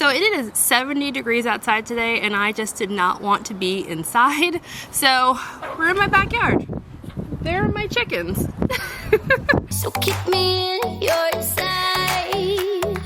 So it is 70 degrees outside today and I just did not want to be inside. So we're in my backyard. There are my chickens. So keep me in your sight,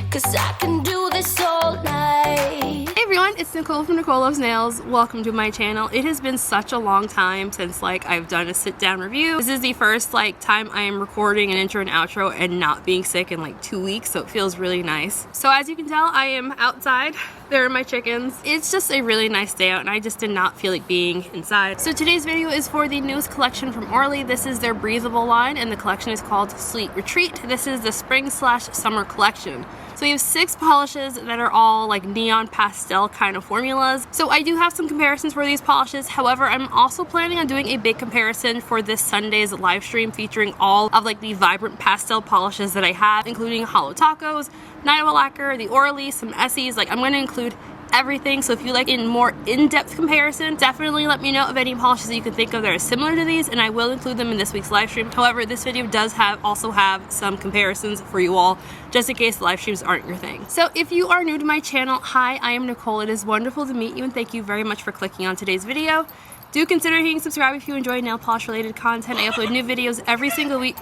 'cause I can do this all night. Hey everyone, it's Nicole from Nicole Loves Nails. Welcome to my channel. It has been such a long time since I've done a sit down review. This is the first time I am recording an intro and outro and not being sick in 2 weeks, so it feels really nice. So as you can tell, I am outside. There are my chickens. It's just a really nice day out and I just did not feel like being inside. So today's video is for the newest collection from Orly. This is their breathable line and the collection is called Sweet Retreat. This is the spring/summer collection. So we have 6 polishes that are all neon pastel kind of formulas. So I do have some comparisons for these polishes. However, I'm also planning on doing a big comparison for this Sunday's live stream featuring all of the vibrant pastel polishes that I have, including Hollow Tacos, Night Owl Lacquer, the Orly, some Essies. I'm going to include everything. So if you like in more in-depth comparison, definitely let me know of any polishes that you can think of that are similar to these, and I will include them in this week's live stream. However, this video does also have some comparisons for you all, just in case the live streams aren't your thing. So if you are new to my channel, hi, I am Nicole. It is wonderful to meet you and thank you very much for clicking on today's video. Do consider hitting subscribe if you enjoy nail polish related content. I upload new videos every single week.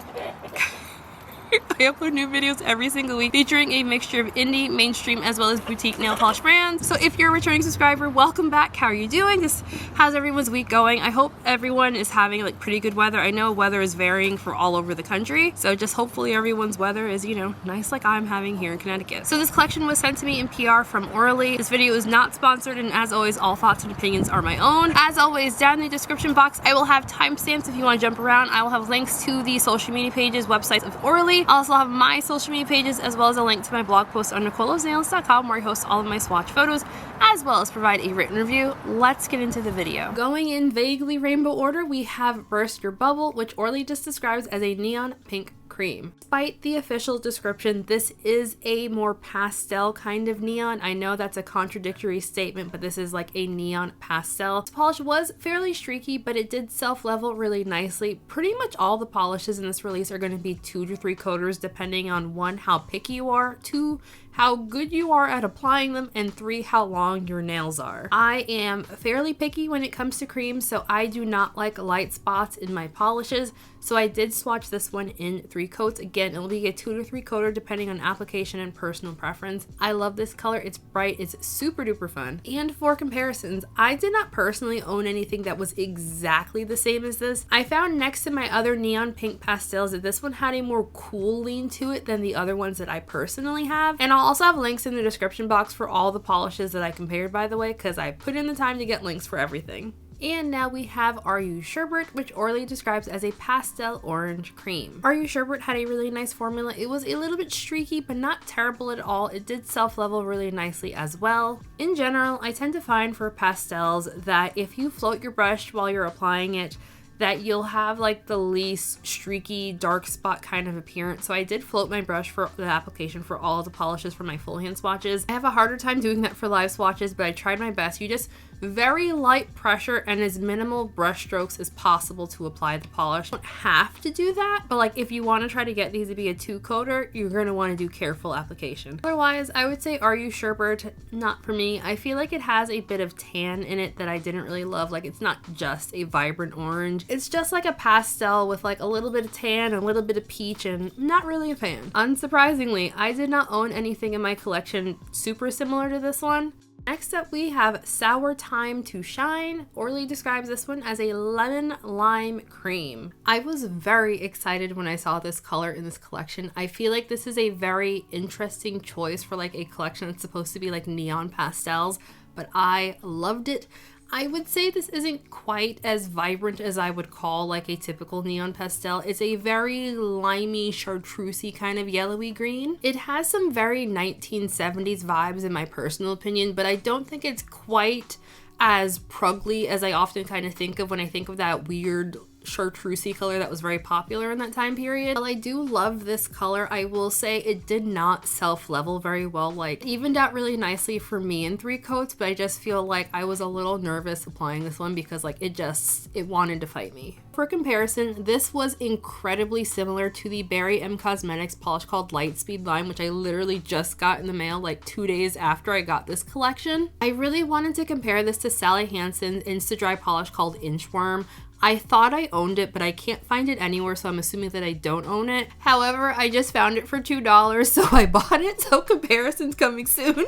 I upload new videos every single week featuring a mixture of indie, mainstream, as well as boutique nail polish brands. So if you're a returning subscriber, welcome back. How are you doing? How's everyone's week going? I hope everyone is having pretty good weather. I know weather is varying for all over the country, so just hopefully everyone's weather is, nice like I'm having here in Connecticut. So this collection was sent to me in PR from Orly. This video is not sponsored, and as always, all thoughts and opinions are my own. As always, down in the description box, I will have timestamps if you want to jump around. I will have links to the social media pages, websites of Orly. I'll also have my social media pages as well as a link to my blog post on NicoleLovesNails.com, where I host all of my swatch photos as well as provide a written review. Let's get into the video. Going in vaguely rainbow order, we have Burst Your Bubble, which Orly just describes as a neon pink cream. Despite the official description, this is a more pastel kind of neon. I know that's a contradictory statement, but this is a neon pastel. This polish was fairly streaky, but it did self-level really nicely. Pretty much all the polishes in this release are going to be 2 to 3 coaters, depending on 1, how picky you are, 2, how good you are at applying them, and 3, how long your nails are. I am fairly picky when it comes to creams, so I do not like light spots in my polishes, so I did swatch this one in 3 coats. Again, it'll be a 2 to 3 coater depending on application and personal preference. I love this color. It's bright, it's super duper fun. And for comparisons, I did not personally own anything that was exactly the same as this. I found next to my other neon pink pastels that this one had a more cool lean to it than the other ones that I personally have. And I'll also have links in the description box for all the polishes that I compared, by the way, because I put in the time to get links for everything. And now we have You Sherbet, which Orly describes as a pastel orange cream. You Sherbet had a really nice formula. It was a little bit streaky, but not terrible at all. It did self-level really nicely as well. In general, I tend to find for pastels that if you float your brush while you're applying it, that you'll have the least streaky dark spot kind of appearance. So I did float my brush for the application for all of the polishes for my full hand swatches. I have a harder time doing that for live swatches, but I tried my best. You just very light pressure and as minimal brush strokes as possible to apply the polish. You don't have to do that, but if you want to try to get these to be a 2 coater, you're going to want to do careful application. Otherwise, I would say You Sherbet, not for me. I feel like it has a bit of tan in it that I didn't really love. It's not just a vibrant orange. It's just a pastel with a little bit of tan and a little bit of peach, and I'm not really a fan. Unsurprisingly, I did not own anything in my collection super similar to this one. Next up, we have Sour Time to Shine. Orly describes this one as a lemon lime cream. I was very excited when I saw this color in this collection. I feel like this is a very interesting choice for a collection that's supposed to be neon pastels, but I loved it. I would say this isn't quite as vibrant as I would call a typical neon pastel. It's a very limey, chartreusey kind of yellowy green. It has some very 1970s vibes in my personal opinion, but I don't think it's quite as prugly as I often kind of think of when I think of that weird chartreusey color that was very popular in that time period. While I do love this color, I will say it did not self-level very well. Like, it evened out really nicely for me in 3 coats, but I just feel like I was a little nervous applying this one because like it wanted to fight me. For comparison, this was incredibly similar to the Barry M Cosmetics polish called Lightspeed line, which I literally just got in the mail like 2 days after I got this collection. I really wanted to compare this to Sally Hansen's Insta-Dry polish called Inchworm. I thought I owned it, but I can't find it anywhere, so I'm assuming that I don't own it. However, I just found it for $2, so I bought it, so comparison's coming soon.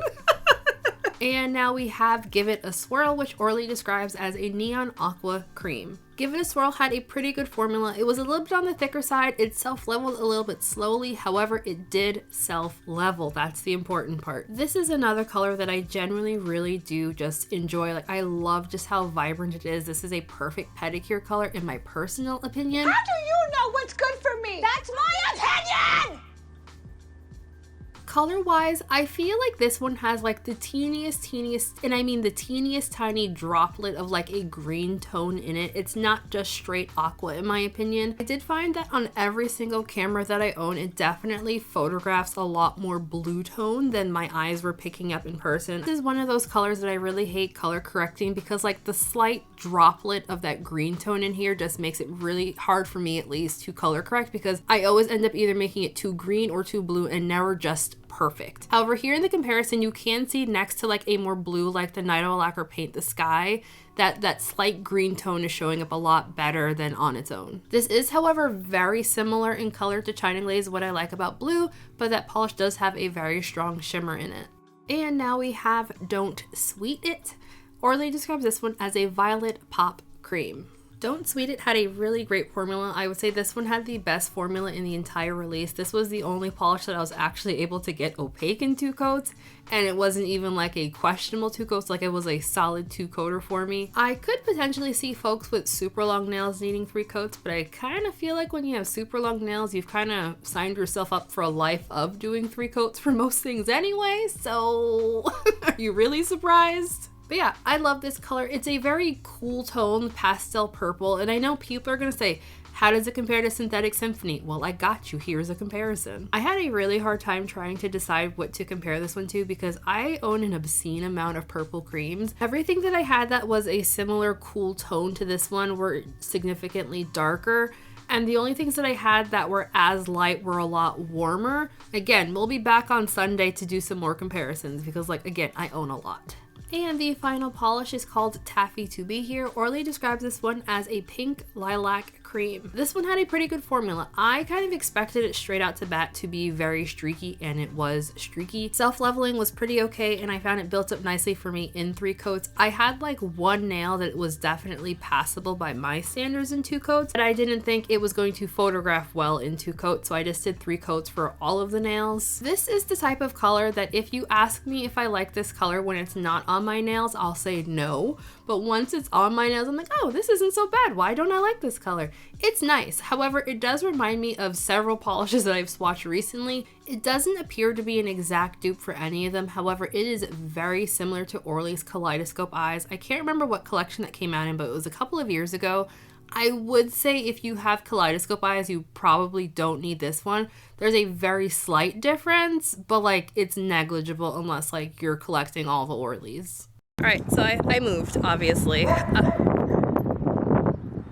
And now we have Give It A Swirl, which Orly describes as a neon aqua cream. Give It A Swirl had a pretty good formula. It was a little bit on the thicker side. It self-leveled a little bit slowly. However, it did self-level. That's the important part. This is another color that I genuinely really do just enjoy. Like, I love just how vibrant it is. This is a perfect pedicure color in my personal opinion. How do you know what's good for me? That's my opinion! Color-wise, I feel like this one has like the teeniest, and I mean the teeniest tiny droplet of like a green tone in it. It's not just straight aqua in my opinion. I did find that on every single camera that I own, it definitely photographs a lot more blue tone than my eyes were picking up in person. This is one of those colors that I really hate color correcting because like the slight droplet of that green tone in here just makes it really hard for me at least to color correct because I always end up either making it too green or too blue and never just perfect. However, here in the comparison, you can see next to like a more blue, like the Night Owl Lacquer Paint the Sky, that slight green tone is showing up a lot better than on its own. This is, however, very similar in color to China Glaze, what I like about blue, but that polish does have a very strong shimmer in it. And now we have Don't Sweet It. Orly describes this one as a violet pop cream. Don't Sweet It had a really great formula. I would say this one had the best formula in the entire release. This was the only polish that I was actually able to get opaque in 2 coats, and it wasn't even like a questionable 2 coats, like it was a solid 2-coater for me. I could potentially see folks with super long nails needing 3 coats, but I kind of feel like when you have super long nails, you've kind of signed yourself up for a life of doing 3 coats for most things anyway, so are you really surprised? But yeah, I love this color. It's a very cool tone, pastel purple, and I know people are gonna say, how does it compare to Synthetic Symphony? Well, I got you. Here's a comparison. I had a really hard time trying to decide what to compare this one to because I own an obscene amount of purple creams. Everything that I had that was a similar cool tone to this one were significantly darker. And the only things that I had that were as light were a lot warmer. Again, we'll be back on Sunday to do some more comparisons because, like, again, I own a lot. And the final polish is called Taffy To Be Here. Orly describes this one as a pink lilac cream. This one had a pretty good formula. I kind of expected it straight out to bat to be very streaky, and it was streaky. Self-leveling was pretty okay, and I found it built up nicely for me in 3 coats. I had like one nail that was definitely passable by my standards in 2 coats, and I didn't think it was going to photograph well in 2 coats, so I just did 3 coats for all of the nails. This is the type of color that if you ask me if I like this color when it's not on my nails, I'll say no, but once it's on my nails, I'm like, oh, this isn't so bad. Why don't I like this color? It's nice. However, it does remind me of several polishes that I've swatched recently. It doesn't appear to be an exact dupe for any of them. However, it is very similar to Orly's Kaleidoscope Eyes. I can't remember what collection that came out in, but it was a couple of years ago. I would say if you have Kaleidoscope Eyes, you probably don't need this one. There's a very slight difference, but like it's negligible unless like you're collecting all the Orlys. All right, so I moved, obviously.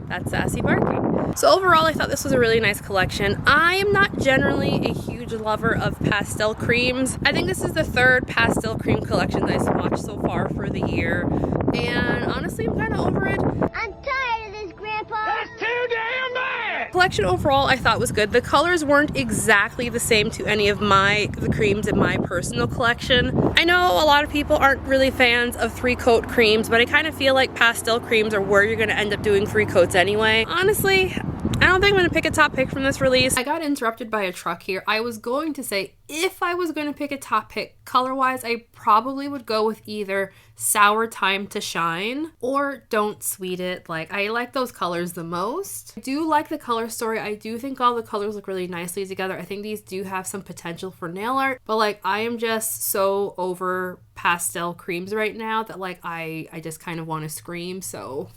That's Sassy barking. So overall, I thought this was a really nice collection. I am not generally a huge lover of pastel creams. I think this is the 3rd pastel cream collection that I swatched so far for the year. And honestly, I'm kind of over it. I'm tired of this, Grandpa. That's too damn bad! Collection overall I thought was good. The colors weren't exactly the same to any of the creams in my personal collection. I know a lot of people aren't really fans of 3-coat creams, but I kind of feel like pastel creams are where you're going to end up doing 3 coats anyway. Honestly, I don't think I'm going to pick a top pick from this release. I got interrupted by a truck here. I was going to say if I was going to pick a top pick color-wise, I probably would go with either Sour Time to Shine or Don't Sweet It. Like, I like those colors the most. I do like the color story. I do think all the colors look really nicely together. I think these do have some potential for nail art, but like I am just so over pastel creams right now that like I just kind of want to scream, so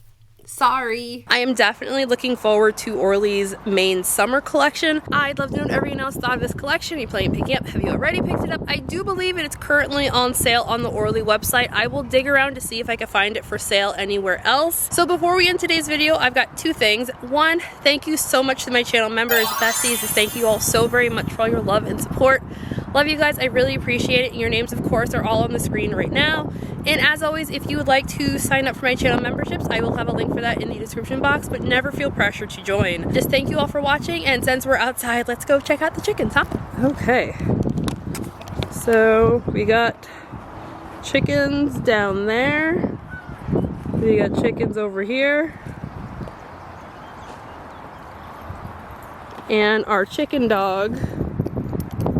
Sorry. I am definitely looking forward to Orly's main summer collection. I'd love to know what everyone else thought of this collection. Are you planning on picking it up? Have you already picked it up? I do believe it's currently on sale on the Orly website. I will dig around to see if I can find it for sale anywhere else. So before we end today's video, I've got two things. One, thank you so much to my channel members, besties. Thank you all so very much for all your love and support. Love you guys. I really appreciate it. Your names, of course, are all on the screen right now. And as always, if you would like to sign up for my channel memberships, I will have a link for that in the description box, but never feel pressured to join. Just thank you all for watching, and since we're outside, let's go check out the chickens, huh? Okay. So we got chickens down there. We got chickens over here. And our chicken dog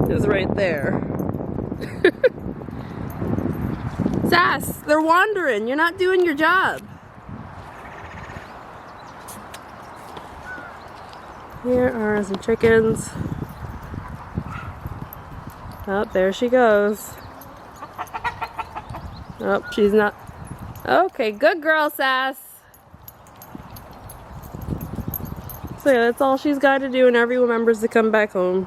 is right there. Sass, they're wandering. You're not doing your job. Here are some chickens. Oh, there she goes. Oh, she's not. Okay, good girl, Sass. So yeah, that's all she's got to do, and everyone remembers to come back home.